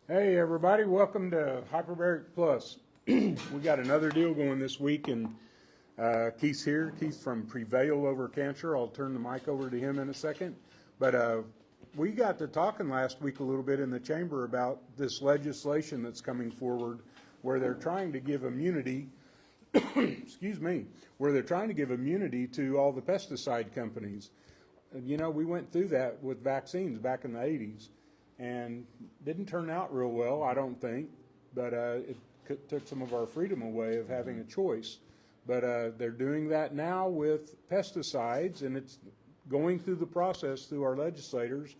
Hey everybody, welcome to Hyperbaric Plus. We got another deal going this week, and Keith's here. Keith's from Prevail Over Cancer. I'll turn the mic over to him in a second. But we got to talking last week a little bit in the chamber about this legislation that's coming forward where they're trying to give immunity, excuse me, where they're trying to give immunity to all the pesticide companies. You know, we went through that with vaccines back in the 80s. And didn't turn out real well, I don't think, but it took some of our freedom away of having a choice. But they're doing that now with pesticides, and it's going through the process through our legislators.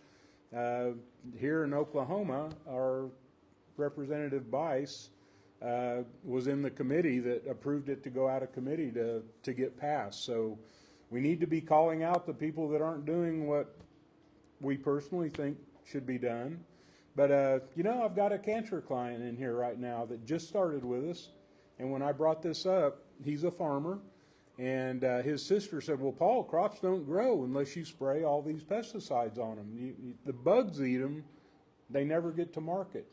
Here in Oklahoma, our Representative Bice was in the committee that approved it to go out of committee to get passed. So we need to be calling out the people that aren't doing what we personally think should be done. But you know, I've got a cancer client in here right now that just started with us, and when I brought this up, he's a farmer, and his sister said, well, Paul, crops don't grow unless you spray all these pesticides on them. The bugs eat them, they never get to market.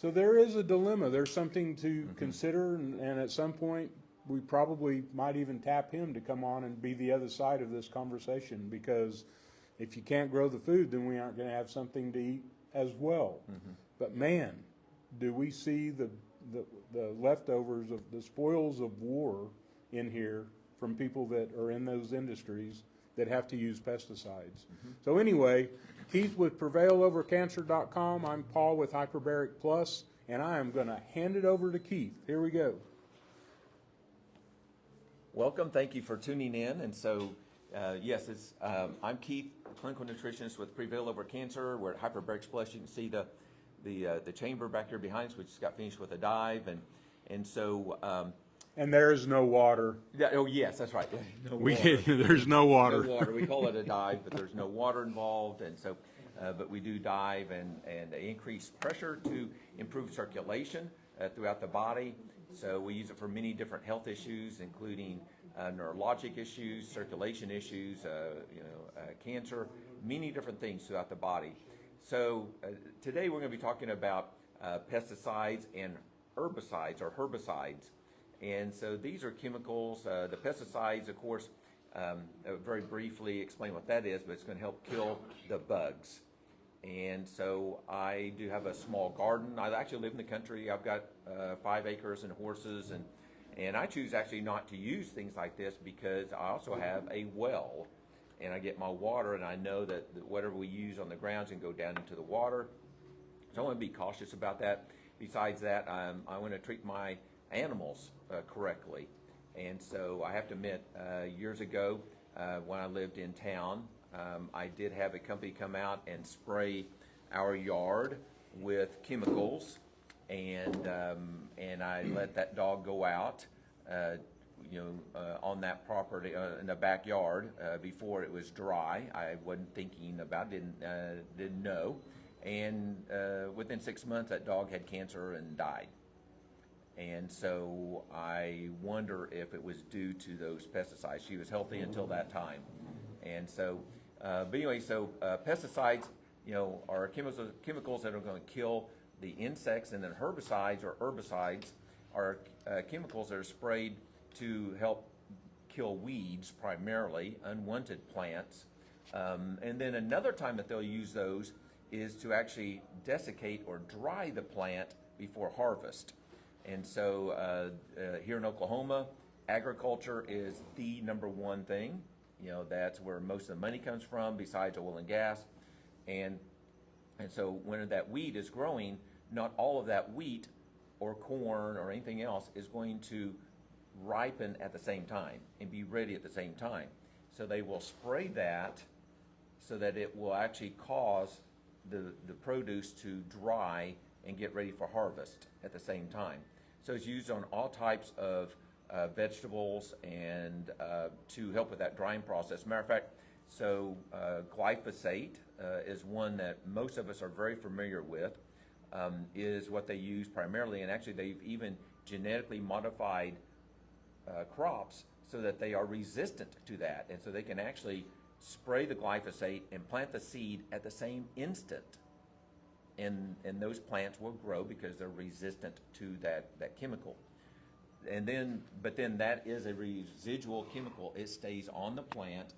So there is a dilemma. There's something to consider, and at some point we probably might even tap him to come on and be the other side of this conversation, because if you can't grow the food, then we aren't going to have something to eat as well. But man, do we see the leftovers of the spoils of war in here from people that are in those industries that have to use pesticides. So anyway, Keith with PrevailOverCancer.com. I'm Paul with Hyperbaric Plus, and I am going to hand it over to Keith. Here we go. Welcome. Thank you for tuning in. And so, yes, I'm Keith, clinical nutritionist with Prevail Over Cancer. We're at Hyperbaric Plus. You can see the chamber back here behind us, which just got finished with a dive, and so. And there is no water. Yeah, oh yes, that's right. No water. There's no water. No water. We call it a dive, but there's no water involved, and so. But we do dive and increase pressure to improve circulation throughout the body. So we use it for many different health issues, including neurologic issues, circulation issues, cancer, many different things throughout the body. So today we're going to be talking about pesticides and herbicides or herbicides. And so these are chemicals. The pesticides, of course, very briefly explain what that is, but it's going to help kill the bugs. And so I do have a small garden. I actually live in the country. I've got 5 acres and horses, and I choose actually not to use things like this because I also have a well, and I get my water, and I know that whatever we use on the grounds can go down into the water. So I want to be cautious about that. Besides that, I want to treat my animals correctly. And so I have to admit, years ago, when I lived in town, I did have a company come out and spray our yard with chemicals, and I let that dog go out, on that property in the backyard before it was dry. I wasn't thinking about it, didn't know, and within 6 months that dog had cancer and died. And so I wonder if it was due to those pesticides. She was healthy until that time. And so, but anyway, so pesticides, are chemicals that are going to kill the insects, and then herbicides or herbicides are chemicals that are sprayed to help kill weeds, primarily, unwanted plants. And then another time that they'll use those is to actually desiccate or dry the plant before harvest. And so here in Oklahoma, agriculture is the number one thing. That's where most of the money comes from, besides oil and gas. And so when that wheat is growing, not all of that wheat or corn or anything else is going to ripen at the same time and be ready at the same time. So they will spray that so that it will actually cause the produce to dry and get ready for harvest at the same time. So it's used on all types of vegetables and to help with that drying process. Matter of fact, so glyphosate is one that most of us are very familiar with, is what they use primarily, and actually they've even genetically modified crops so that they are resistant to that, and so they can actually spray the glyphosate and plant the seed at the same instant. and those plants will grow because they're resistant to that chemical. But then that is a residual chemical. It stays on the plant,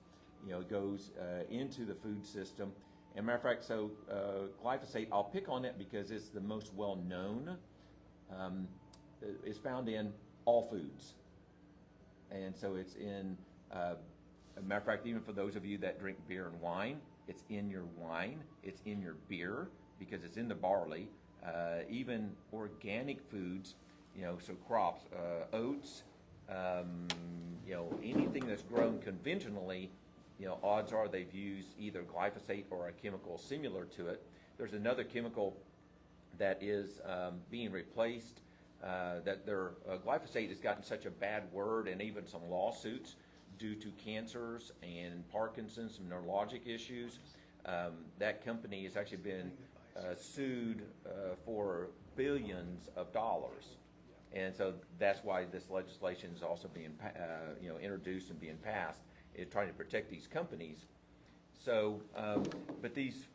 it goes into the food system. And matter of fact, so glyphosate, I'll pick on it because it's the most well known. It's found in all foods, and so it's in. As a matter of fact, even for those of you that drink beer and wine, it's in your wine, it's in your beer because it's in the barley. Even organic foods, so crops, oats, anything that's grown conventionally, odds are they've used either glyphosate or a chemical similar to it. There's another chemical that is being replaced. Glyphosate has gotten such a bad word, and even some lawsuits due to cancers and Parkinson's, some neurologic issues. That company has actually been sued for billions of dollars. And so that's why this legislation is also being introduced and being passed, is trying to protect these companies. So, but these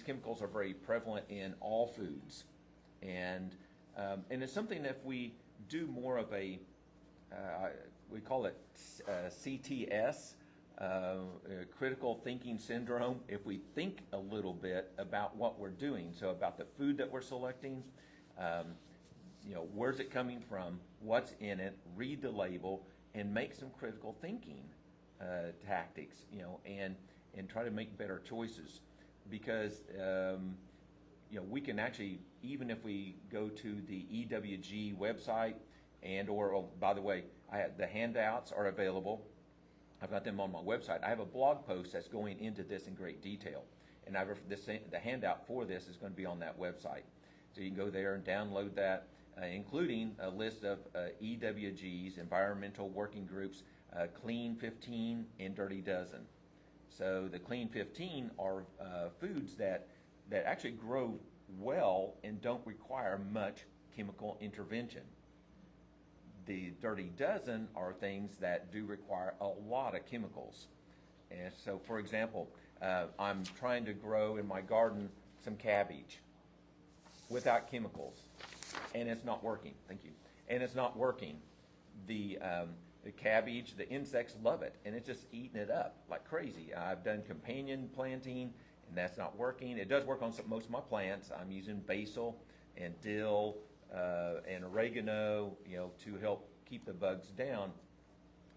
chemicals are very prevalent in all foods. And it's something that if we do more of a we call it CTS, critical thinking syndrome. If we think a little bit about what we're doing, so about the food that we're selecting, where's it coming from, what's in it, read the label, and make some critical thinking tactics, and try to make better choices. Because we can actually, even if we go to the EWG website, by the way, the handouts are available. I've got them on my website. I have a blog post that's going into this in great detail, and the handout for this is going to be on that website. So you can go there and download that, including a list of EWGs, Environmental Working Groups, Clean 15 and Dirty Dozen. So the Clean 15 are foods that actually grow well and don't require much chemical intervention. The Dirty Dozen are things that do require a lot of chemicals. And so, for example, I'm trying to grow in my garden some cabbage without chemicals, and it's not working. Thank you. And it's not working. The cabbage, the insects love it, and it's just eating it up like crazy. I've done companion planting, and that's not working. It does work on most of my plants. I'm using basil and dill and oregano, to help keep the bugs down.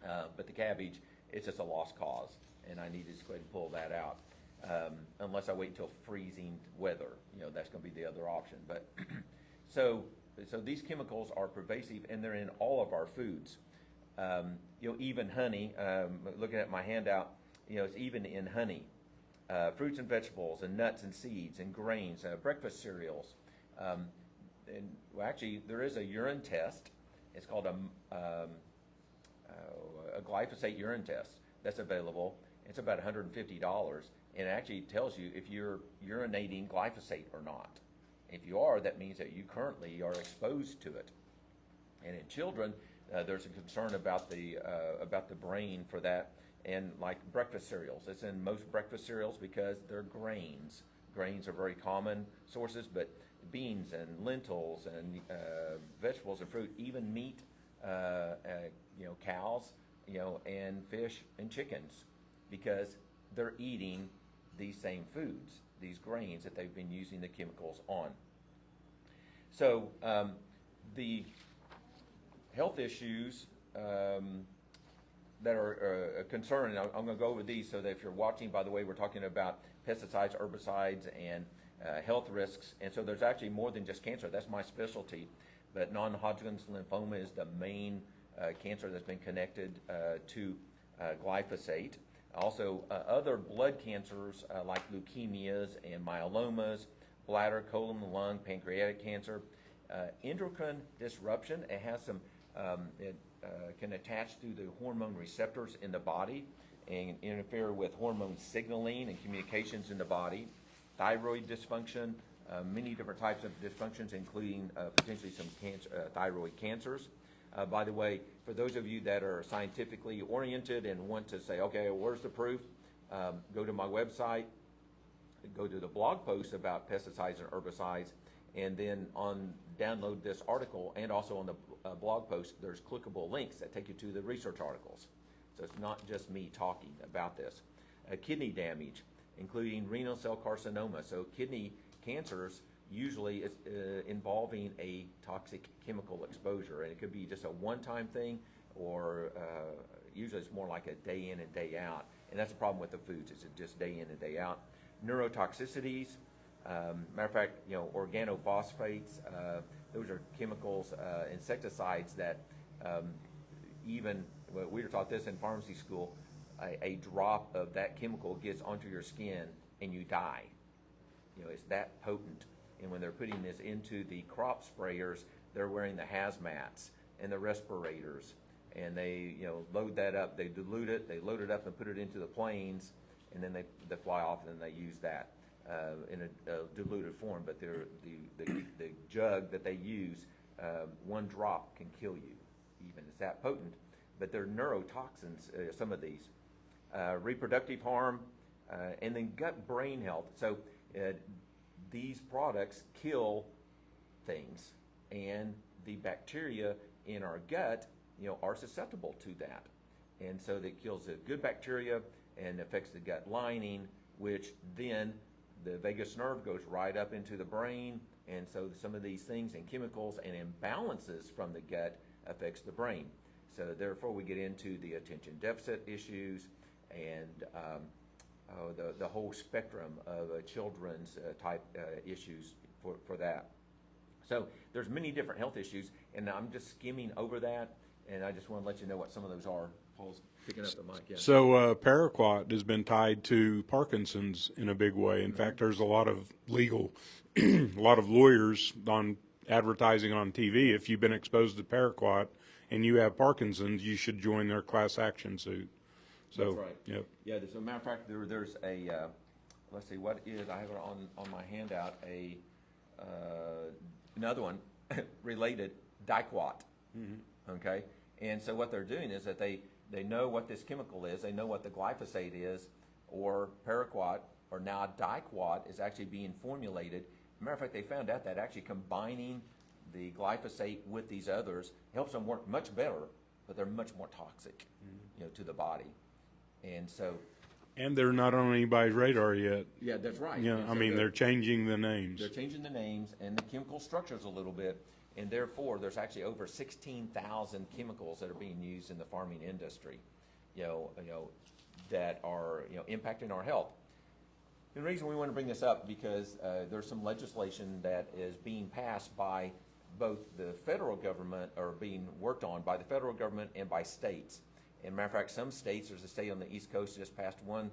But the cabbage, it's just a lost cause, and I need to just go ahead and pull that out. Unless I wait until freezing weather, that's going to be the other option. But so these chemicals are pervasive, and they're in all of our foods. Even honey. Looking at my handout, it's even in honey, fruits and vegetables, and nuts and seeds and grains, breakfast cereals. Actually, there is a urine test. It's called a glyphosate urine test that's available. It's about $150, and it actually tells you if you're urinating glyphosate or not. If you are, that means that you currently are exposed to it. And in children, there's a concern about the brain for that, and like breakfast cereals. It's in most breakfast cereals because they're grains. Grains are very common sources, but beans and lentils and vegetables and fruit, even meat, cows, and fish and chickens, because they're eating these same foods, these grains that they've been using the chemicals on. So the health issues that are a concern, and I'm going to go over these so that if you're watching, by the way, we're talking about pesticides, herbicides, and health risks. And so there's actually more than just cancer. That's my specialty. But non-Hodgkin's lymphoma is the main cancer that's been connected to glyphosate. Also, other blood cancers like leukemias and myelomas, bladder, colon, lung, pancreatic cancer. Endocrine disruption, it has some, it can attach through the hormone receptors in the body and interfere with hormone signaling and communications in the body. Thyroid dysfunction, many different types of dysfunctions, including potentially some thyroid cancers. By the way, for those of you that are scientifically oriented and want to say, okay, where's the proof? Go to my website. go to the blog post about pesticides and herbicides, and then download this article, and also on the blog post, there's clickable links that take you to the research articles. So it's not just me talking about this. Kidney damage, including renal cell carcinoma. So kidney cancers usually is involving a toxic chemical exposure, and it could be just a one-time thing, or usually it's more like a day in and day out. And that's the problem with the foods, is it just day in and day out. Neurotoxicities, matter of fact, organophosphates, those are chemicals, insecticides that we were taught this in pharmacy school, a drop of that chemical gets onto your skin and you die. It's that potent. And when they're putting this into the crop sprayers, they're wearing the hazmats and the respirators, and they load that up, they dilute it, they load it up and put it into the planes, and then they fly off, and then they use that in a diluted form. But the jug that they use, one drop can kill you, even. It's that potent. But they're neurotoxins, some of these. Reproductive harm, and then gut-brain health. So these products kill things, and the bacteria in our gut, are susceptible to that. And so that kills the good bacteria and affects the gut lining, which then the vagus nerve goes right up into the brain. And so some of these things and chemicals and imbalances from the gut affects the brain. So therefore we get into the attention deficit issues and the whole spectrum of children's type issues for that. So there's many different health issues, and I'm just skimming over that, and I just want to let you know what some of those are. Paul's picking up the mic. Yeah. So paraquat has been tied to Parkinson's in a big way. In fact, there's a lot of a lot of lawyers on advertising on TV. If you've been exposed to paraquat and you have Parkinson's, you should join their class action suit. So, that's right. Yep. Yeah, as a matter of fact, there's a, let's see, what is, I have it on my handout, another one related, Diquat. Okay? And so what they're doing is that they know what this chemical is, they know what the glyphosate is, or paraquat, or now Diquat is actually being formulated. Matter of fact, they found out that actually combining the glyphosate with these others helps them work much better, but they're much more toxic, to the body. And so, And they're not on anybody's radar yet. yeah, that's right. Yeah, And I so mean, they're changing the names. They're changing the names and the chemical structures a little bit, and therefore there's actually over 16,000 chemicals that are being used in the farming industry, that are impacting our health. The reason we want to bring this up because there's some legislation that is being passed by both the federal government, or being worked on by the federal government and by states. And matter of fact, some states, there's a state on the East Coast just passed one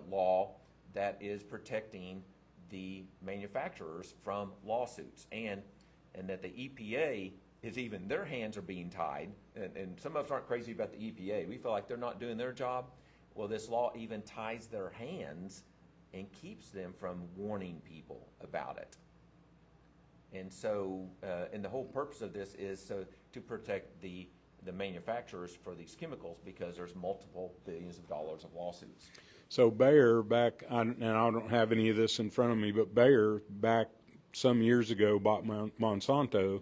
law that is protecting the manufacturers from lawsuits, and that the EPA is even, their hands are being tied, and some of us aren't crazy about the EPA. We feel like they're not doing their job. Well, this law even ties their hands and keeps them from warning people about it. And so, and the whole purpose of this is so to protect the manufacturers for these chemicals, because there's multiple billions of dollars of lawsuits. So Bayer and I don't have any of this in front of me, but Bayer back some years ago bought Monsanto,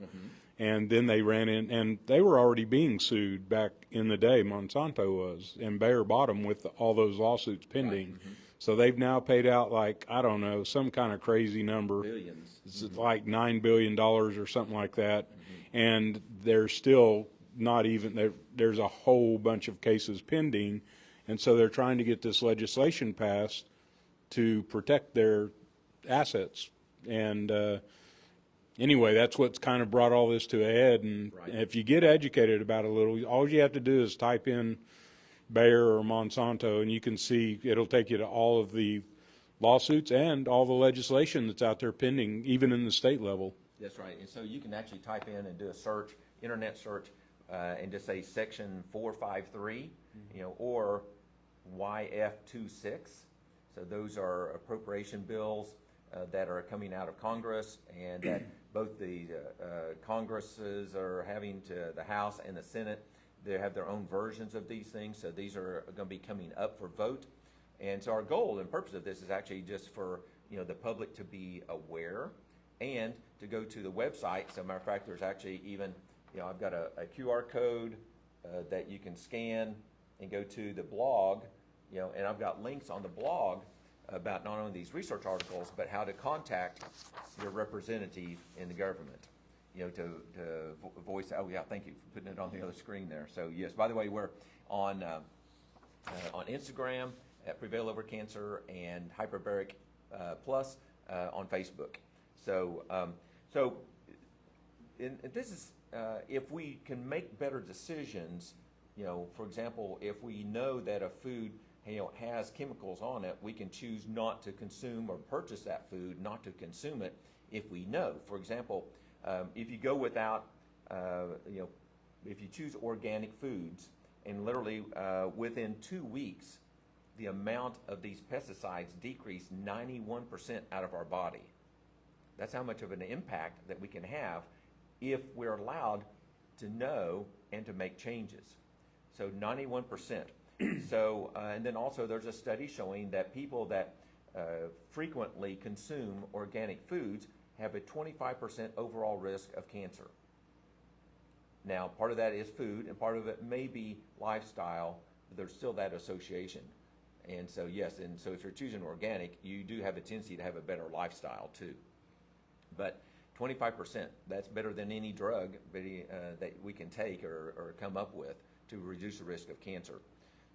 and then they ran in, and they were already being sued back in the day, Monsanto was, and Bayer bought them with all those lawsuits pending. Right. So they've now paid out, like, I don't know, some kind of crazy number. Billions. It's like $9 billion or something like that, and they're still not even, there's a whole bunch of cases pending, and so they're trying to get this legislation passed to protect their assets. And anyway, that's what's kind of brought all this to a head. And right. If you get educated about it a little, all you have to do is type in Bayer or Monsanto, and you can see it'll take you to all of the lawsuits and all the legislation that's out there pending, even in the state level. That's right. And so you can actually type in and do a search, internet search, and just say section 453, or YF26. So those are appropriation bills that are coming out of Congress, and that both the Congresses are having to, the House and the Senate, they have their own versions of these things. So these are going to be coming up for vote, And so our goal and purpose of this is actually just for, the public to be aware and to go to the website. As a matter of fact, there's actually even, I've got a QR code that you can scan and go to the blog, and I've got links on the blog about not only these research articles, but how to contact your representative in the government, to voice. Oh yeah, thank you for putting it on the other screen there. So yes, by the way, we're on Instagram at Prevail Over Cancer and Hyperbaric Plus on Facebook. So and this is if we can make better decisions. For example, if we know that a food has chemicals on it, we can choose not to consume or purchase that food, not to consume it if we know. For example, if you go without, if you choose organic foods, and literally within 2 weeks, the amount of these pesticides decreased 91% out of our body. That's how much of an impact that we can have if we're allowed to know and to make changes. So 91%. So, and then also there's a study showing that people that frequently consume organic foods have a 25% overall risk of cancer. Now, part of that is food, and part of it may be lifestyle, but there's still that association. And so, yes, and so if you're choosing organic, you do have a tendency to have a better lifestyle too. But 25%, that's better than any drug that we can take or come up with to reduce the risk of cancer.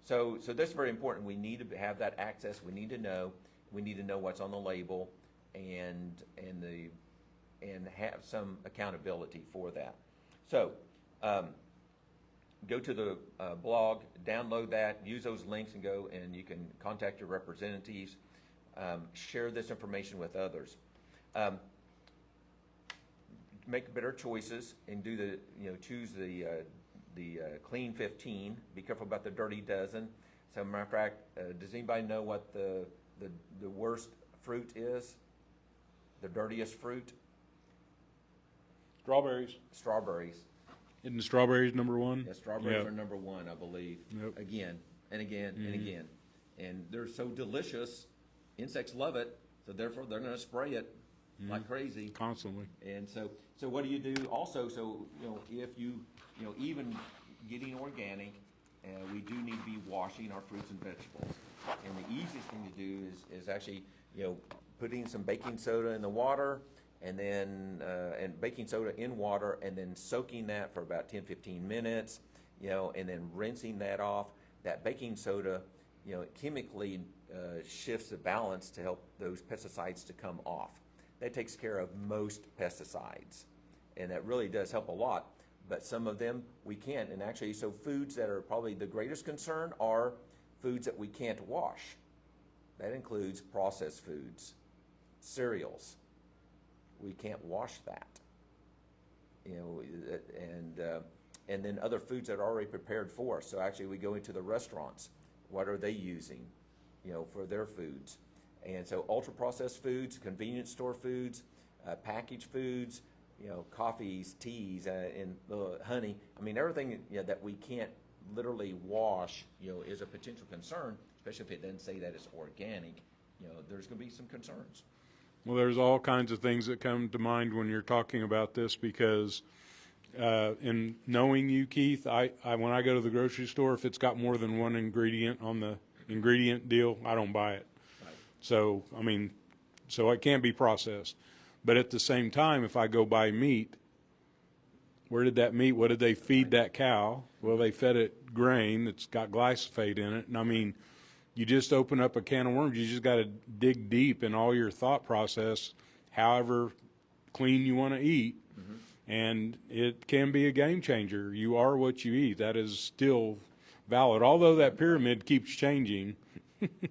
So that's very important. We need to have that access. We need to know. We need to know what's on the label, and have some accountability for that. So go to the blog, download that, use those links, and go and you can contact your representatives. Share this information with others. Make better choices and do choose the clean 15. Be careful about the dirty dozen. So, matter of fact, does anybody know what the worst fruit is? The dirtiest fruit? Strawberries. Strawberries. Isn't strawberries number one? Yeah, strawberries are number one, I believe. Yep. Again and again and again. And they're so delicious. Insects love it, so therefore they're going to spray it like crazy. Constantly. And so what do you do also? So, if you, even getting organic, we do need to be washing our fruits and vegetables. And the easiest thing to do is actually, putting some baking soda in the water, and then, and baking soda in water, and then soaking that for about 10-15 minutes, and then rinsing that off. That baking soda, chemically shifts the balance to help those pesticides to come off. That takes care of most pesticides, and that really does help a lot. But some of them we can't, and actually, so foods that are probably the greatest concern are foods that we can't wash. That includes processed foods, cereals. We can't wash that, and then other foods that are already prepared for us. So actually, we go into the restaurants. What are they using, for their foods? And so ultra-processed foods, convenience store foods, packaged foods, coffees, teas, and honey. I mean, everything that we can't literally wash, is a potential concern, especially if it doesn't say that it's organic. There's going to be some concerns. Well, there's all kinds of things that come to mind when you're talking about this, because in knowing you, Keith, I when I go to the grocery store, if it's got more than one ingredient on the ingredient deal, I don't buy it. Right. So, I mean, so it can't be processed. But at the same time, if I go buy meat, where did that meat, what did they feed that cow? Well, they fed it grain that's got glyphosate in it. And I mean, you just open up a can of worms. You just got to dig deep in all your thought process, however clean you want to eat. Mm-hmm. And it can be a game changer. You are what you eat. That is still valid. Although that pyramid keeps changing.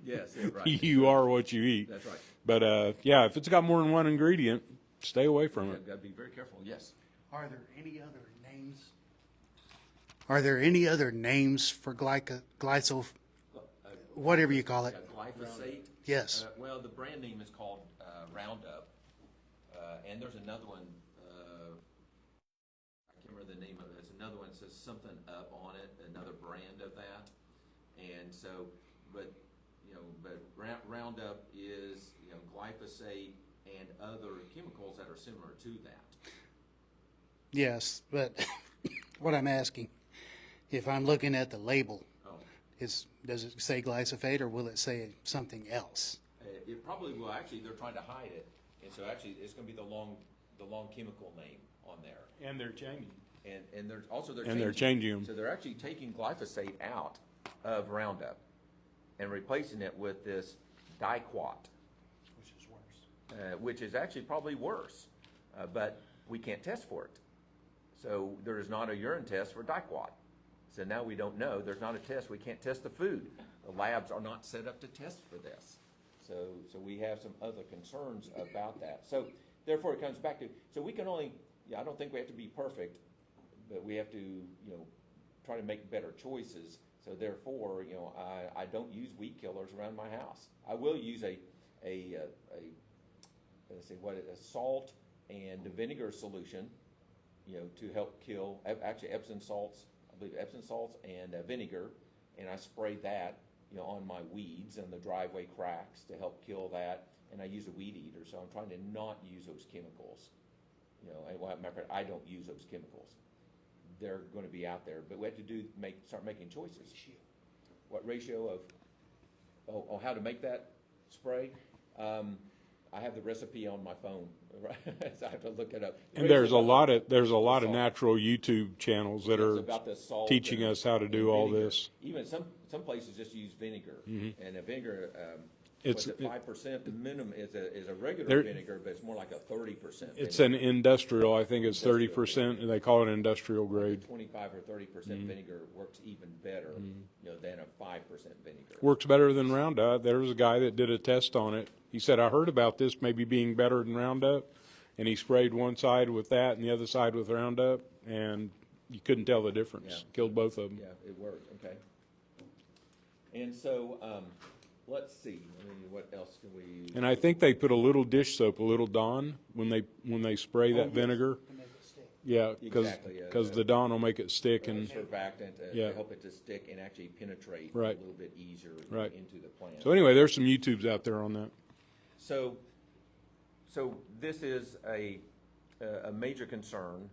Yes, yeah, right. You are what you eat. That's right. But yeah, if it's got more than one ingredient, stay away from it. Got to be very careful. Yes. Are there any other names? Are there any other names for glyphosate, whatever you call it? Glyphosate? Yes. Well, the brand name is called Roundup, and there's another one. I can't remember the name of it. There's another one that says something up on it, another brand of that. And so, but but Roundup is, glyphosate and other chemicals that are similar to that. Yes, but what I'm asking, if I'm looking at the label, Oh. does it say glyphosate or will it say something else? It probably will. Actually, they're trying to hide it, and so actually it's going to be the long chemical name on there. And they're changing. And they're also They're changing them. So they're actually taking glyphosate out of Roundup and replacing it with this diquat, Which is worse. which is actually probably worse, but we can't test for it. So there is not a urine test for diquat. So now we don't know. There's not a test. We can't test the food. The labs are not set up to test for this. So we have some other concerns about that. So therefore, it comes back to, so we can only, I don't think we have to be perfect, but we have to, try to make better choices. So therefore, I don't use weed killers around my house. I will use a salt and vinegar solution, to help kill, actually Epsom salts, I believe Epsom salts and vinegar, and I spray that, on my weeds and the driveway cracks to help kill that, and I use a weed eater, so I'm trying to not use those chemicals. And well, matter of fact, I don't use those chemicals. They're going to be out there, but we have to start making choices. What ratio of, how to make that spray? I have the recipe on my phone, right? So I have to look it up. And there's a lot of natural YouTube channels that are about the salt teaching and- us how to and do all vinegar. this. Even some places just use vinegar, and a vinegar, It's- 5%? The minimum is a regular There- vinegar, but it's more like a 30%. It's an industrial, I think it's 30%, and they call it industrial grade. 25 or 30% vinegar works even better, than a 5% vinegar. Works better than Roundup. There was a guy that did a test on it. He said, I heard about this maybe being better than Roundup, and he sprayed one side with that and the other side with Roundup, and you couldn't tell the difference. Yeah. Killed both of them. Yeah, it worked. Okay. And so, let's see. I mean, what else can we? And I think they put a little dish soap, a little Dawn, when they spray that yes. vinegar. Yeah, Exactly, yeah. because the Dawn will make it stick and. Surfactant Yeah. to help it to stick and actually penetrate Right. a little bit easier Right. into the plant. So anyway, there's some YouTubes out there on that. So this is a major concern,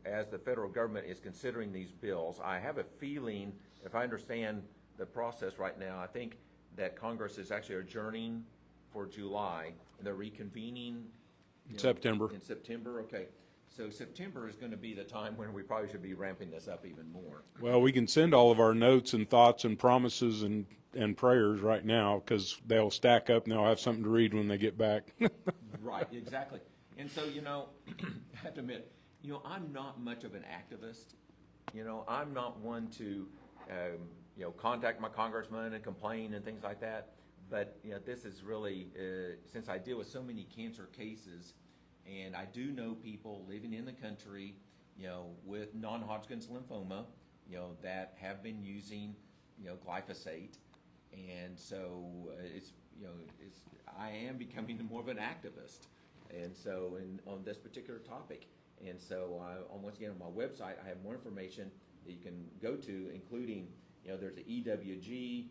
as the federal government is considering these bills. I have a feeling, if I understand the process right now, I think that Congress is actually adjourning for July, and they're reconvening September. in September. Okay, so September is going to be the time when we probably should be ramping this up even more. Well, we can send all of our notes and thoughts and promises and prayers right now, because they'll stack up and they'll have something to read when they get back. Right, exactly. And so, I have to admit, I'm not much of an activist. I'm not one to, contact my congressman and complain and things like that. But, this is really, since I deal with so many cancer cases, and I do know people living in the country, with non-Hodgkin's lymphoma, that have been using, glyphosate. And so I am becoming more of an activist. And so on this particular topic. And so once again, on my website, I have more information that you can go to, including, there's the EWG,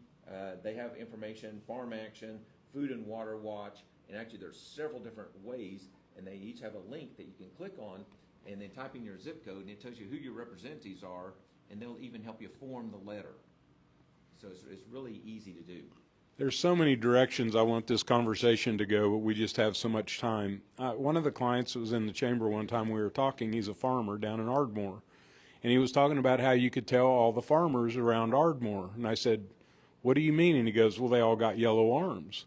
they have information, Farm Action, Food and Water Watch, and actually there's several different ways, and they each have a link that you can click on, and then type in your zip code, and it tells you who your representatives are, and they'll even help you form the letter. So it's really easy to do. There's so many directions I want this conversation to go, but we just have so much time. One of the clients that was in the chamber one time we were talking, he's a farmer down in Ardmore, and he was talking about how you could tell all the farmers around Ardmore. And I said, what do you mean? And he goes, well, they all got yellow arms.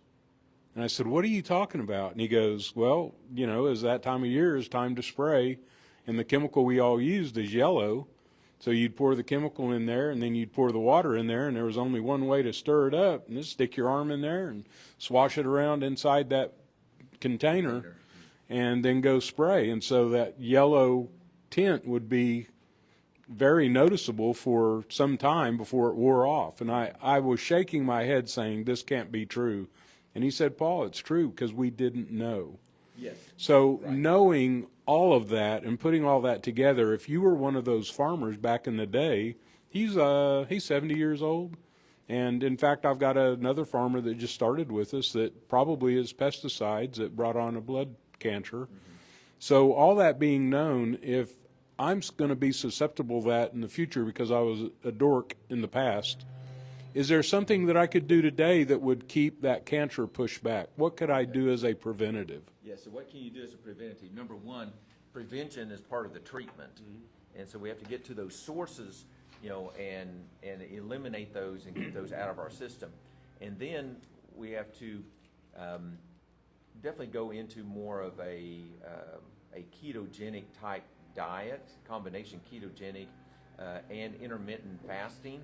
And I said, what are you talking about? And he goes, well, as that time of year is time to spray, and the chemical we all used is yellow. So you'd pour the chemical in there, and then you'd pour the water in there, and there was only one way to stir it up, and just stick your arm in there and swash it around inside that container, and then go spray. And so that yellow tint would be very noticeable for some time before it wore off. And I was shaking my head saying, this can't be true. And he said, Paul, it's true, because we didn't know. Yes. So Right. knowing all of that and putting all that together, if you were one of those farmers back in the day, he's 70 years old, And in fact, I've got another farmer that just started with us that probably is pesticides that brought on a blood cancer. So all that being known, if I'm going to be susceptible to that in the future because I was a dork in the past, is there something that I could do today that would keep that cancer pushed back? What could I do as a preventative? Yeah, so what can you do as a preventative? Number one, prevention is part of the treatment. And so we have to get to those sources, and eliminate those and get those out of our system. And then we have to definitely go into more of a ketogenic type diet, combination ketogenic and intermittent fasting,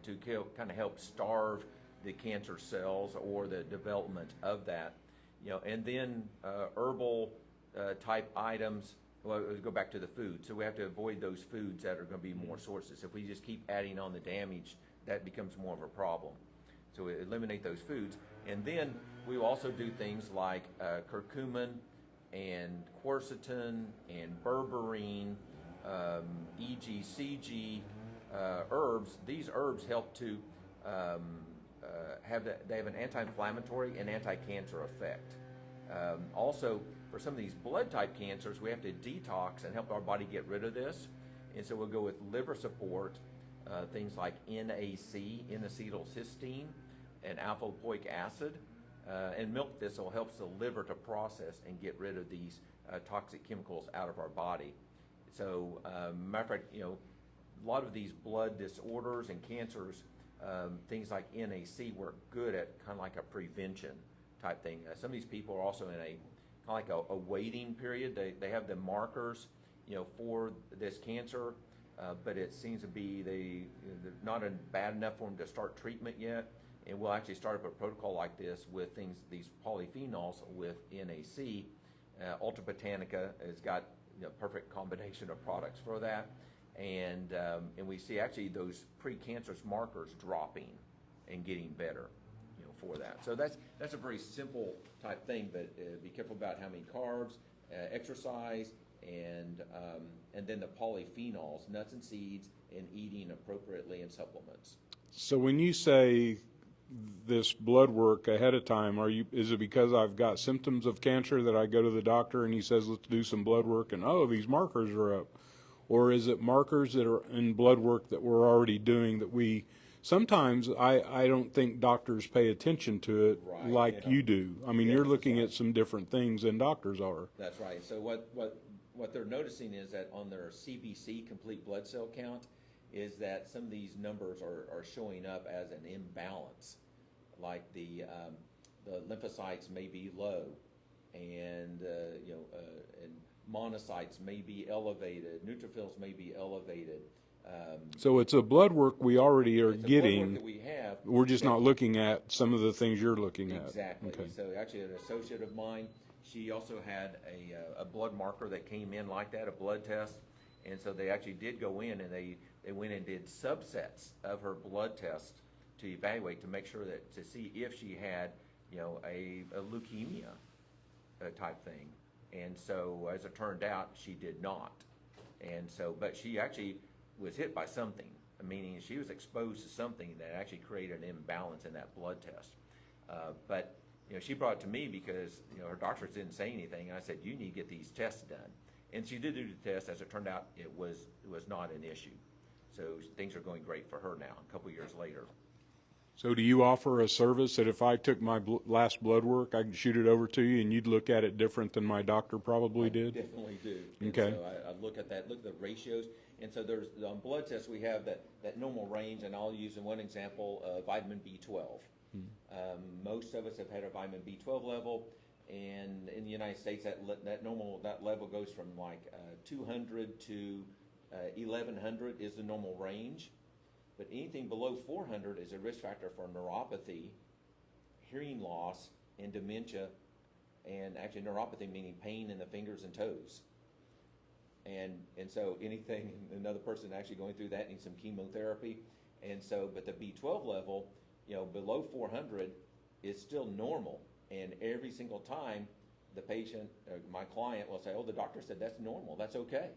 to kind of help starve the cancer cells or the development of that. And then herbal type items. Well, let's go back to the food. So we have to avoid those foods that are going to be more sources. If we just keep adding on the damage, that becomes more of a problem. So we eliminate those foods. And then we will also do things like curcumin and quercetin and berberine, EGCG herbs. These herbs help to they have an anti-inflammatory and anti-cancer effect. Also, for some of these blood type cancers, we have to detox and help our body get rid of this. And so we'll go with liver support, things like NAC, N-acetylcysteine, and alpha-lipoic acid. And milk thistle helps the liver to process and get rid of these toxic chemicals out of our body. So, matter of fact, a lot of these blood disorders and cancers, things like NAC work good at kind of like a prevention type thing. Some of these people are also in a kind of like a waiting period. They have the markers, for this cancer, but it seems to be they're not bad enough for them to start treatment yet. And we'll actually start up a protocol like this with these polyphenols with NAC. Ultra Botanica has got perfect combination of products for that, and we see actually those precancerous markers dropping and getting better, for that. So that's a very simple type thing, but be careful about how many carbs, exercise, and then the polyphenols, nuts and seeds, and eating appropriately and supplements. So when you say this blood work ahead of time, is it because I've got symptoms of cancer that I go to the doctor and he says, let's do some blood work, and these markers are up? Or is it markers that are in blood work that we're already doing that sometimes I don't think doctors pay attention to it like you do. I mean, you're looking at some different things than doctors are. That's right. So what they're noticing is that on their CBC, complete blood cell count, is that some of these numbers are showing up as an imbalance, like the lymphocytes may be low, and and monocytes may be elevated, neutrophils may be elevated. So it's a blood work we already are getting. Blood work that we have. We're just not looking at some of the things you're looking at. Exactly. Okay. So actually, an associate of mine, she also had a blood marker that came in like that, a blood test, and so they actually did go in and they went and did subsets of her blood test to evaluate, to make sure to see if she had a leukemia type thing. And so as it turned out, she did not. And so, but she actually was hit by something, meaning she was exposed to something that actually created an imbalance in that blood test. But she brought it to me because her doctors didn't say anything. I said, you need to get these tests done. And she did do the test. As it turned out, it was not an issue. So things are going great for her now, a couple years later. So do you offer a service that if I took my last blood work, I could shoot it over to you and you'd look at it different than my doctor probably did? Definitely do. And okay. So I look at that, look at the ratios. And so there's, on blood tests, we have that normal range, and I'll use in one example, vitamin B12. Most of us have had a vitamin B12 level, and in the United States, that level goes from like 200 to 1100 is the normal range. But anything below 400 is a risk factor for neuropathy, hearing loss, and dementia, and actually neuropathy meaning pain in the fingers and toes. And so anything, another person actually going through that needs some chemotherapy. And so, but the B12 level, below 400 is still normal. And every single time the patient, my client will say, the doctor said that's normal, that's okay.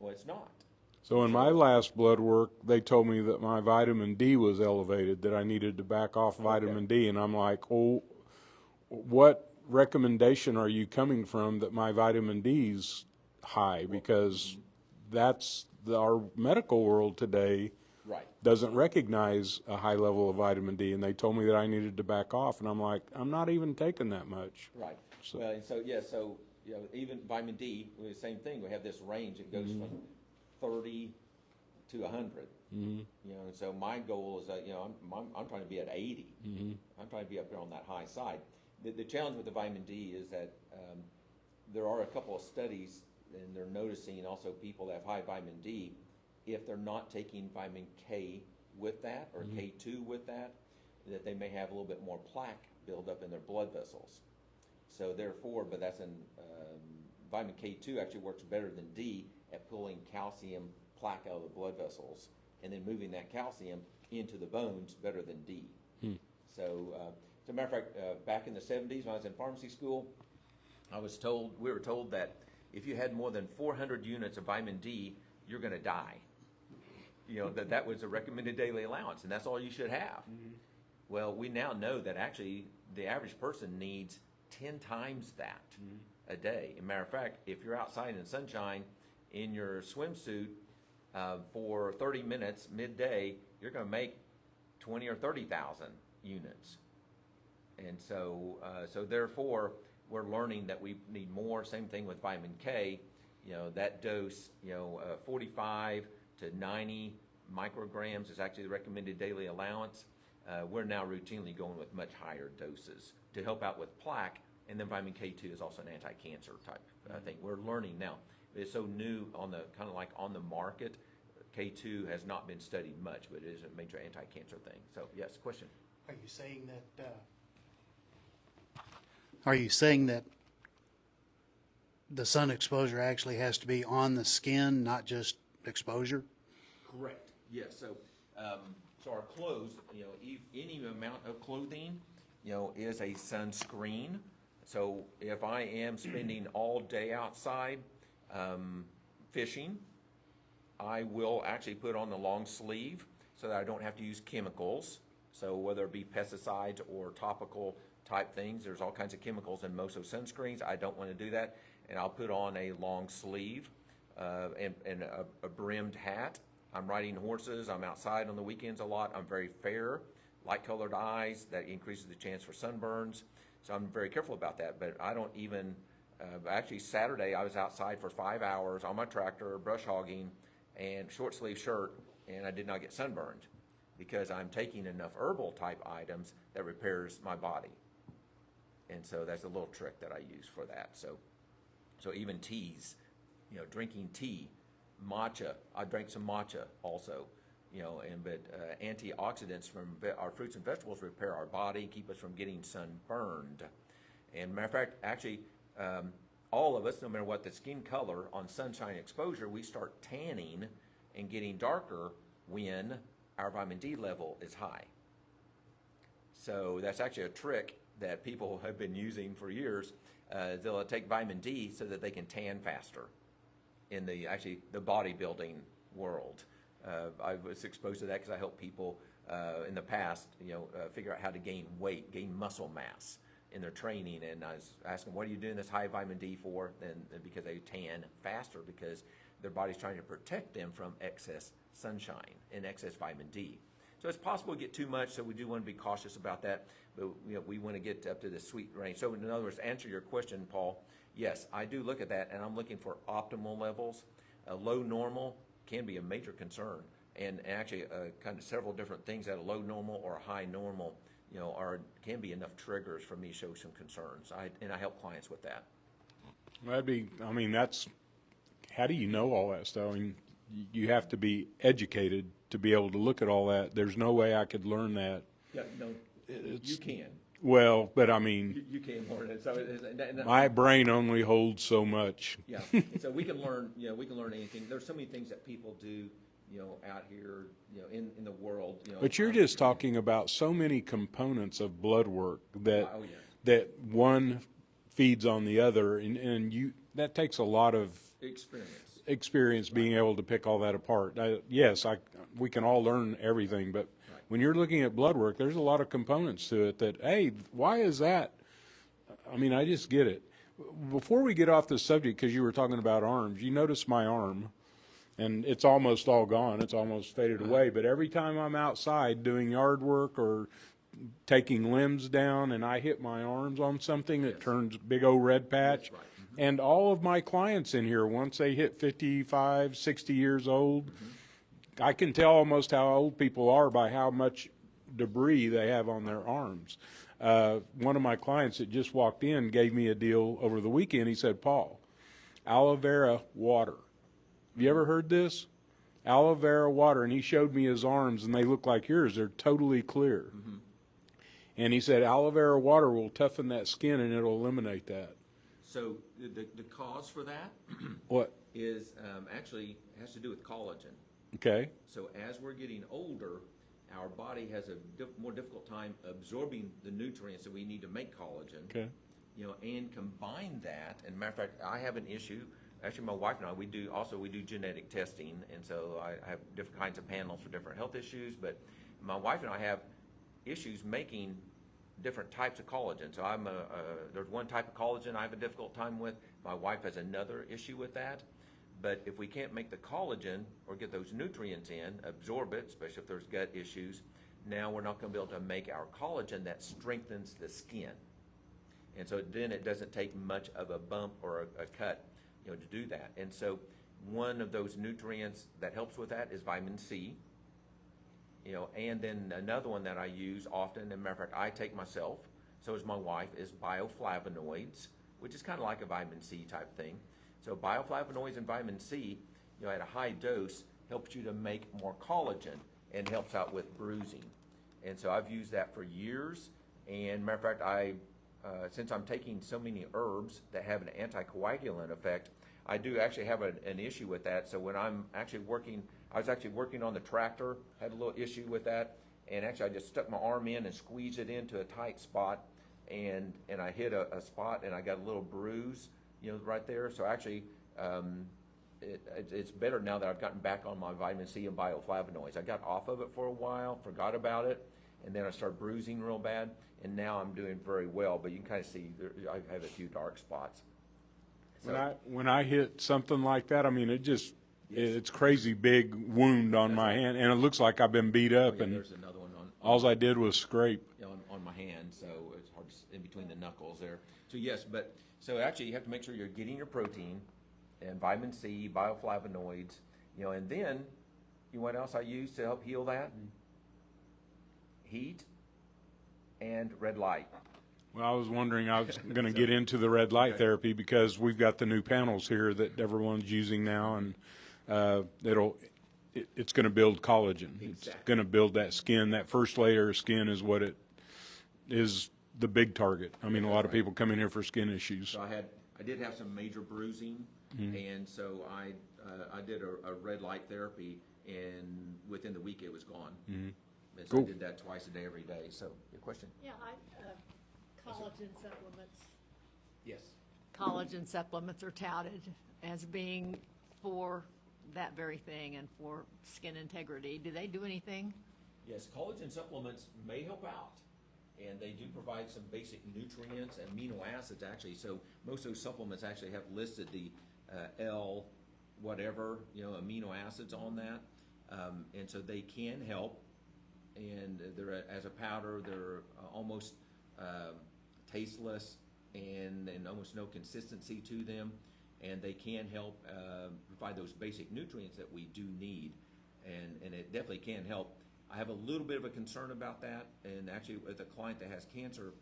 Well, it's not. So in my last blood work, they told me that my vitamin D was elevated, that I needed to back off vitamin D, and I'm like, oh, what recommendation are you coming from that my vitamin D's high? Because that's our medical world today Right. doesn't recognize a high level of vitamin D, and they told me that I needed to back off, and I'm like, I'm not even taking that much. Right. So- Well, and so, yeah, so, you know, even vitamin D, the same thing, we have this range that goes from 30 to 100. You know, and so my goal is that, you know, I'm trying to be at 80. I'm trying to be up there on that high side. The challenge with the vitamin D is that there are a couple of studies, and they're noticing also people that have high vitamin D, if they're not taking vitamin K with that, or K2 with that they may have a little bit more plaque build up in their blood vessels. So therefore, but that's in vitamin K2 actually works better than D at pulling calcium plaque out of the blood vessels and then moving that calcium into the bones better than D. So, as a matter of fact, back in the 70s when I was in pharmacy school, we were told that if you had more than 400 units of vitamin D, you're going to die. You know, that was a recommended daily allowance, and that's all you should have. Well, we now know that actually the average person needs 10 times that a day. As a matter of fact, if you're outside in the sunshine in your swimsuit for 30 minutes midday, you're going to make 20 or 30,000 units. And so, so therefore, we're learning that we need more. Same thing with vitamin K. You know, that dose, 45 to 90 micrograms is actually the recommended daily allowance. We're now routinely going with much higher doses to help out with plaque, and then vitamin K2 is also an anti-cancer type thing. We're learning now. It's so new on the kind of like on the market. K2 has not been studied much, but it is a major anti-cancer thing. So yes, question. Are you saying that the sun exposure actually has to be on the skin, not just exposure? Correct. Yes. So, so our clothes, any amount of clothing, is a sunscreen. So if I am spending all day outside fishing, I will actually put on the long sleeve so that I don't have to use chemicals. So whether it be pesticides or topical type things, there's all kinds of chemicals in most of sunscreens. I don't want to do that, and I'll put on a long sleeve and a brimmed hat. I'm riding horses. I'm outside on the weekends a lot. I'm very fair, light-colored eyes. That increases the chance for sunburns. So I'm very careful about that. But I don't even actually, Saturday I was outside for 5 hours on my tractor, brush hogging, and short sleeve shirt, and I did not get sunburned because I'm taking enough herbal type items that repairs my body. And so that's a little trick that I use for that. So even teas, drinking tea, matcha. I drank some matcha also, but antioxidants from our fruits and vegetables repair our body, keep us from getting sunburned. And matter of fact, actually, all of us, no matter what the skin color, on sunshine exposure, we start tanning and getting darker when our vitamin D level is high. So that's actually a trick that people have been using for years. They'll take vitamin D so that they can tan faster in the bodybuilding world. I was exposed to that because I helped people in the past, figure out how to gain weight, gain muscle mass in their training. And I was asking, what are you doing this high vitamin D for? And because they tan faster because their body's trying to protect them from excess sunshine and excess vitamin D. So it's possible to get too much, so we do want to be cautious about that. But we want to get up to the sweet range. So in other words, to answer your question, Paul, yes, I do look at that, and I'm looking for optimal levels. Low normal can be a major concern, and actually kind of several different things at a low normal or a high normal, can be enough triggers for me to show some concerns. And I help clients with that. That's, how do you know all that stuff? You have to be educated to be able to look at all that. There's no way I could learn that. Yeah, no, you can. Well, but you can learn it. So my brain only holds so much. Yeah. So we can learn. We can learn anything. There's so many things that people do, out here, in the world. But you're just talking about so many components of blood work that Oh, yeah. that one feeds on the other, and that takes a lot of Experience. experience being able to pick all that apart. We can all learn everything, but when you're looking at blood work, there's a lot of components to it that, hey, why is that? I mean, I just get it. Before we get off the subject, because you were talking about arms, you notice my arm, and it's almost all gone. It's almost faded away. But every time I'm outside doing yard work or taking limbs down and I hit my arms on something, it turns big old red patch. Right. And all of my clients in here, once they hit 55, 60 years old, I can tell almost how old people are by how much debris they have on their arms. One of my clients that just walked in gave me a deal over the weekend. He said, Paul, aloe vera water. Have you ever heard this? Aloe vera water. And he showed me his arms, and they look like yours. They're totally clear. And he said aloe vera water will toughen that skin, and it'll eliminate that. So the cause for that What? is actually has to do with collagen. Okay. So as we're getting older, our body has a more difficult time absorbing the nutrients that we need to make collagen. Okay. And combine that. And matter of fact, I have an issue. Actually, my wife and I, we do genetic testing, and so I have different kinds of panels for different health issues. But my wife and I have issues making different types of collagen. So there's one type of collagen I have a difficult time with. My wife has another issue with that. But if we can't make the collagen or get those nutrients in, absorb it, especially if there's gut issues, now we're not going to be able to make our collagen that strengthens the skin. And so then it doesn't take much of a bump or a cut, to do that. And so one of those nutrients that helps with that is vitamin C. And then another one that I use often, and matter of fact, I take myself, so does my wife, is bioflavonoids, which is kind of like a vitamin C type thing. So bioflavonoids and vitamin C, at a high dose, helps you to make more collagen and helps out with bruising. And so I've used that for years. And matter of fact, since I'm taking so many herbs that have an anticoagulant effect, I do actually have an issue with that. So when I'm actually working, I was actually working on the tractor, had a little issue with that, and actually I just stuck my arm in and squeezed it into a tight spot, and I hit a spot and I got a little bruise, right there. So actually, it's better now that I've gotten back on my vitamin C and bioflavonoids. I got off of it for a while, forgot about it, and then I started bruising real bad, and now I'm doing very well. But you can kind of see I have a few dark spots. So, When I hit something like that, I mean, it's crazy big wound on my hand, and it looks like I've been beat up. And there's another one on all I did was scrape. on my hand, so it's hard in between the knuckles there. So yes, so actually you have to make sure you're getting your protein and vitamin C, bioflavonoids, and then what else I use to help heal that? Heat and red light. Well, I was wondering, I was going to get into the red light therapy because we've got the new panels here that everyone's using now, and it's going to build collagen. Exactly. It's going to build that skin. That first layer of skin is what it is the big target. I mean, a lot of people come in here for skin issues. So I did have some major bruising, and so I did a red light therapy, and within the week it was gone. And so Cool. I did that twice a day, every day. So your question? Yeah, collagen supplements. Yes. Collagen supplements are touted as being for that very thing and for skin integrity. Do they do anything? Yes, collagen supplements may help out, and they do provide some basic nutrients and amino acids actually. So most of those supplements actually have listed the L whatever, amino acids on that, and so they can help. And they're as a powder, they're almost tasteless and almost no consistency to them, and they can help provide those basic nutrients that we do need, and it definitely can help. I have a little bit of a concern about that, and actually with a client that has cancer,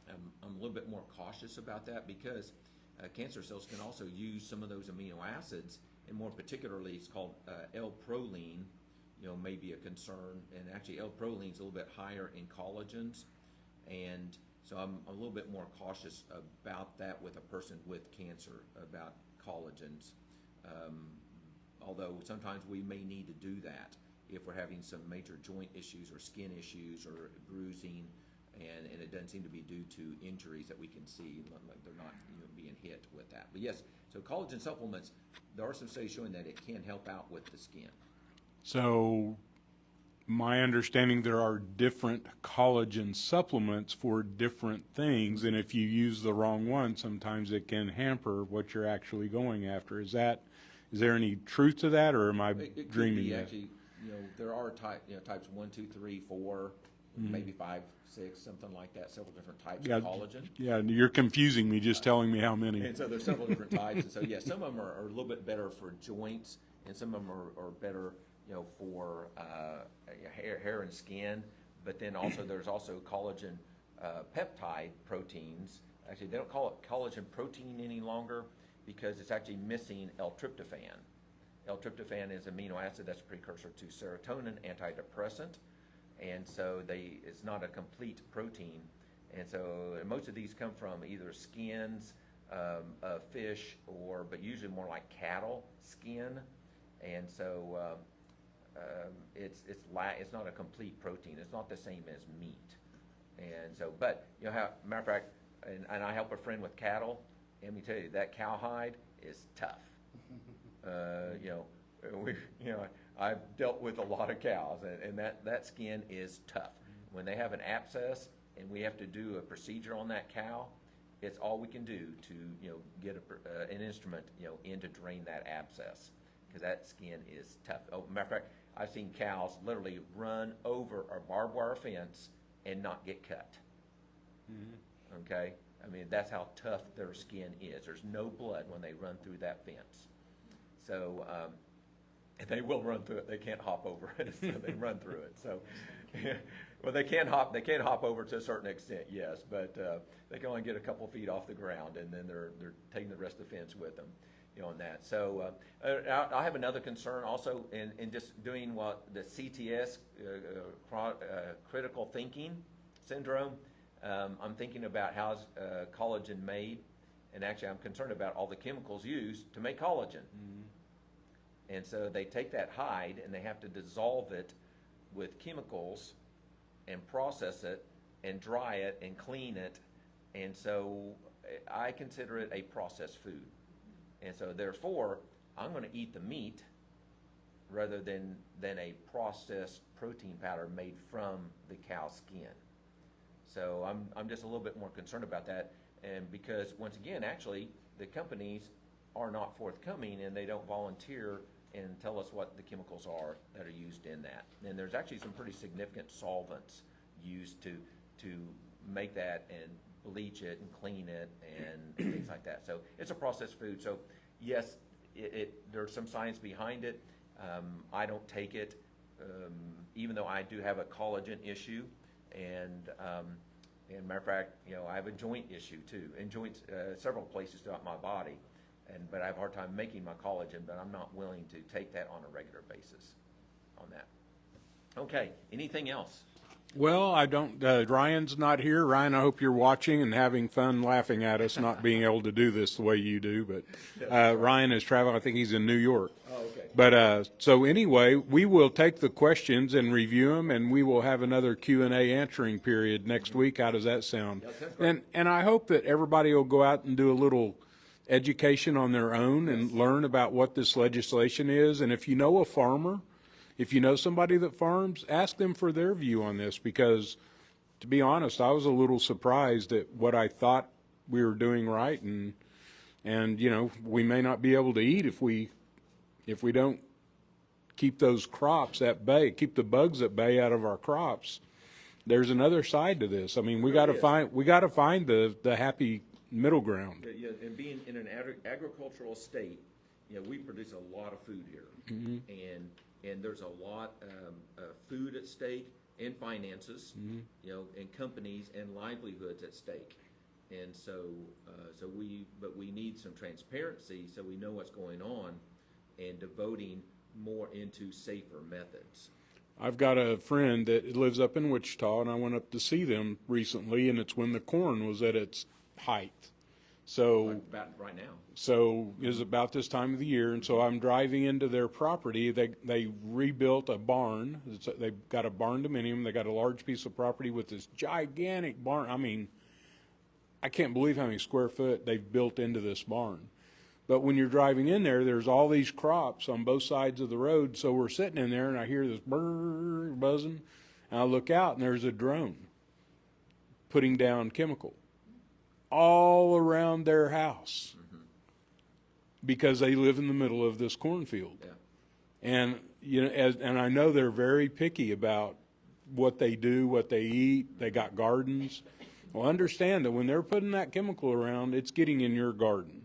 I'm a little bit more cautious about that because cancer cells can also use some of those amino acids, and more particularly it's called L-proline, may be a concern, and actually L-proline is a little bit higher in collagens, and so I'm a little bit more cautious about that with a person with cancer, about collagens, although sometimes we may need to do that if we're having some major joint issues or skin issues or bruising, and it doesn't seem to be due to injuries that we can see, like they're not being hit with that. But yes, so collagen supplements, there are some studies showing that it can help out with the skin. So my understanding, there are different collagen supplements for different things, and if you use the wrong one, sometimes it can hamper what you're actually going after. Is there any truth to that, or am I It dreaming could be that? actually, there are types 1, 2, 3, 4, maybe 5, 6, something like that, several different types Yeah, of collagen. yeah, you're confusing me just telling me how many. And so there's several different types, and so yeah, some of them are a little bit better for joints, and some of them are better, for hair and skin. But then also there's also collagen peptide proteins. Actually, they don't call it collagen protein any longer because it's actually missing L-tryptophan. L-tryptophan is an amino acid that's a precursor to serotonin, antidepressant, and so it's not a complete protein. And so most of these come from either skins of fish, but usually more like cattle skin. And so it's not a complete protein. It's not the same as meat. And so, but matter of fact, and I help a friend with cattle. And let me tell you, that cowhide is tough. I've dealt with a lot of cows, and that skin is tough. When they have an abscess and we have to do a procedure on that cow, it's all we can do to get an instrument in to drain that abscess, because that skin is tough. Oh, matter of fact, I've seen cows literally run over a barbed wire fence and not get cut. Mm-hmm. Okay, I mean that's how tough their skin is. There's no blood when they run through that fence. So, and they will run through it. They can't hop over it, so they run through it. So, well, they can hop. They can hop over to a certain extent, yes, but they can only get a couple feet off the ground, and then they're taking the rest of the fence with them, on that. So, I have another concern also in just doing what the CTS, critical thinking syndrome. I'm thinking about how's collagen made, and actually, I'm concerned about all the chemicals used to make collagen. Mm-hmm. And so they take that hide and they have to dissolve it with chemicals and process it and dry it and clean it. And so I consider it a processed food. And so therefore, I'm going to eat the meat rather than a processed protein powder made from the cow's skin. So I'm just a little bit more concerned about that. And because once again, actually, the companies are not forthcoming and they don't volunteer and tell us what the chemicals are that are used in that. And there's actually some pretty significant solvents used to make that and bleach it and clean it and things like that. So it's a processed food. So yes, there's some science behind it. I don't take it, even though I do have a collagen issue. And matter of fact, I have a joint issue too, and joints several places throughout my body. But I have a hard time making my collagen, but I'm not willing to take that on a regular basis on that. Okay, anything else? Well, I don't, Ryan's not here. Ryan, I hope you're watching and having fun laughing at us not being able to do this the way you do. But Ryan is traveling. I think he's in New York. Oh, okay. But so anyway, we will take the questions and review them, and we will have another Q&A answering period next week. How does that sound? Yeah, sounds great. And I hope that everybody will go out and do a little education on their own and learn about what this legislation is. And if you know a farmer, if you know somebody that farms, ask them for their view on this, because to be honest, I was a little surprised at what I thought we were doing right, and we may not be able to eat if we don't keep those crops at bay, keep the bugs at bay out of our crops. There's another side to this. I mean, we got to find the happy middle ground. Yeah, and being in an agricultural state, we produce a lot of food here, mm-hmm. and there's a lot of food at stake, and finances, mm-hmm. And companies and livelihoods at stake, and so we need some transparency so we know what's going on, and devoting more into safer methods. I've got a friend that lives up in Wichita, and I went up to see them recently, and it's when the corn was at its height. So, About right now. so is about this time of the year, and so I'm driving into their property. They rebuilt a barn. They've got a barn dominium. They got a large piece of property with this gigantic barn. I mean, I can't believe how many square foot they've built into this barn. But when you're driving in there, there's all these crops on both sides of the road. So we're sitting in there, and I hear this brrr buzzing, and I look out, and there's a drone putting down chemical all around their house because they live in the middle of this cornfield. Yeah. And you know, and I know they're very picky about what they do, what they eat. They got gardens. Well, understand that when they're putting that chemical around, it's getting in your garden.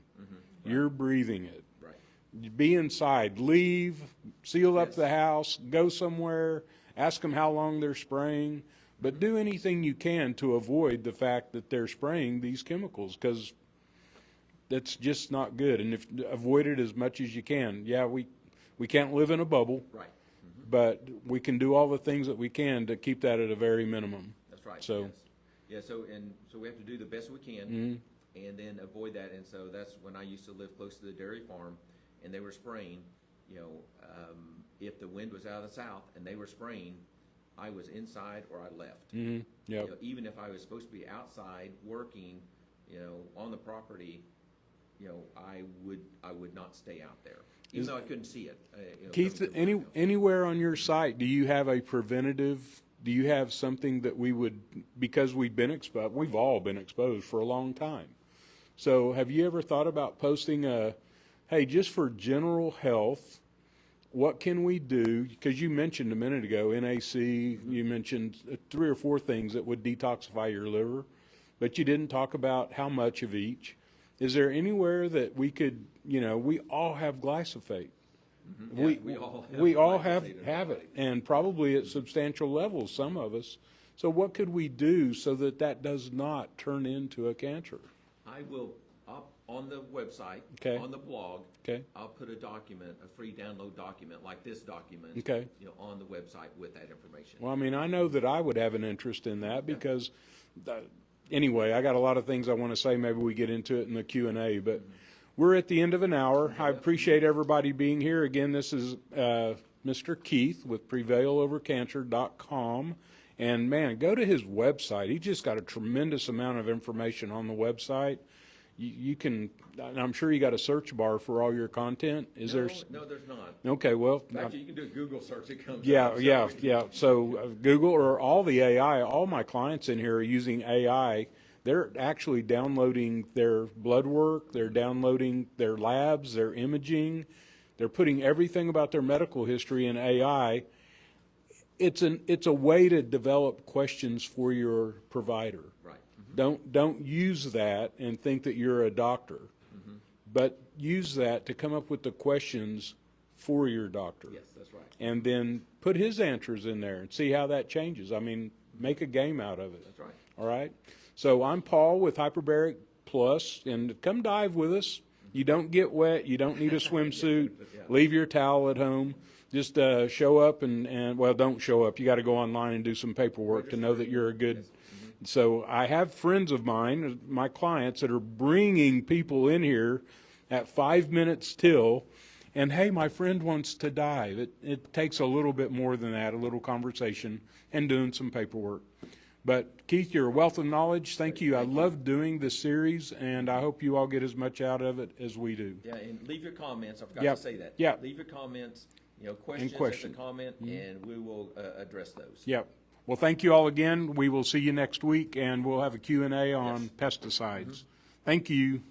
You're breathing it. Right. Be inside. Leave. Seal up Yes. the house. Go somewhere. Ask them how long they're spraying. But do anything you can to avoid the fact that they're spraying these chemicals, because that's just not good. And if avoid it as much as you can. Yeah, we can't live in a bubble, Right. but we can do all the things that we can to keep that at a very minimum. That's right. So- yes. Yeah. So we have to do the best we can, and then avoid that. And so that's when I used to live close to the dairy farm, and they were spraying. You know, if the wind was out of the south and they were spraying, I was inside or I left. Yep. You know, even if I was supposed to be outside working, you know, on the property, you know, I would not stay out there, even though I couldn't see it. You know, Keith, coming from my house. anywhere on your site, do you have a preventative? Do you have something that we would, because we've been exposed, we've all been exposed for a long time. So have you ever thought about posting hey, just for general health, what can we do? Because you mentioned a minute ago, NAC, you mentioned 3 or 4 things that would detoxify your liver, but you didn't talk about how much of each. Is there anywhere that we could, you know, we all have glyphosate. Yeah, We all have glyphosate in our body. it, and probably at substantial levels, some of us. So what could we do so that that does not turn into a cancer? I will, up on the website, Okay. on the blog, Okay. I'll put a document, a free download document like this document, Okay. you know, on the website with that information. Well, I mean, I know that I would have an interest in that because, anyway, I got a lot of things I want to say. Maybe we get into it in the Q&A, but we're at the end of an hour. I appreciate everybody being here. Again, this is Mr. Keith with PrevailOverCancer.com. And, man, go to his website. He just got a tremendous amount of information on the website. You can, and I'm sure you got a search bar for all your content. Is there? No, there's not. Okay, well. Actually, you can do a Google search, it comes Yeah, up. So yeah, we can- yeah. So Google or all the AI, all my clients in here are using AI. They're actually downloading their blood work, they're downloading their labs, their imaging. They're putting everything about their medical history in AI. It's a way to develop questions for your provider. Right. Don't use that and think that you're a doctor, but use that to come up with the questions for your doctor. Yes, that's right. And then put his answers in there and see how that changes. I mean, make a game out of it. That's right. All right? So I'm Paul with Hyperbaric Plus, and come dive with us. You don't get wet. You don't need a swimsuit. Yeah. Leave your towel at home. Just show up and, well, don't show up. You got to go online and do some paperwork to know that you're a good. So I have friends of mine, my clients, that are bringing people in here at 5 minutes till, and hey, my friend wants to dive. It takes a little bit more than that, a little conversation and doing some paperwork. But Keith, you're a wealth of knowledge. Thank you. I love doing this series, and I hope you all get as much out of it as we do. Yeah, and leave your comments. I forgot Yep. to say that. Yep. Leave your comments, you know, questions question. at the comment, and we will address those. Yep. Well, thank you all again. We will see you next week, and we'll have a Q&A on pesticides. Thank you.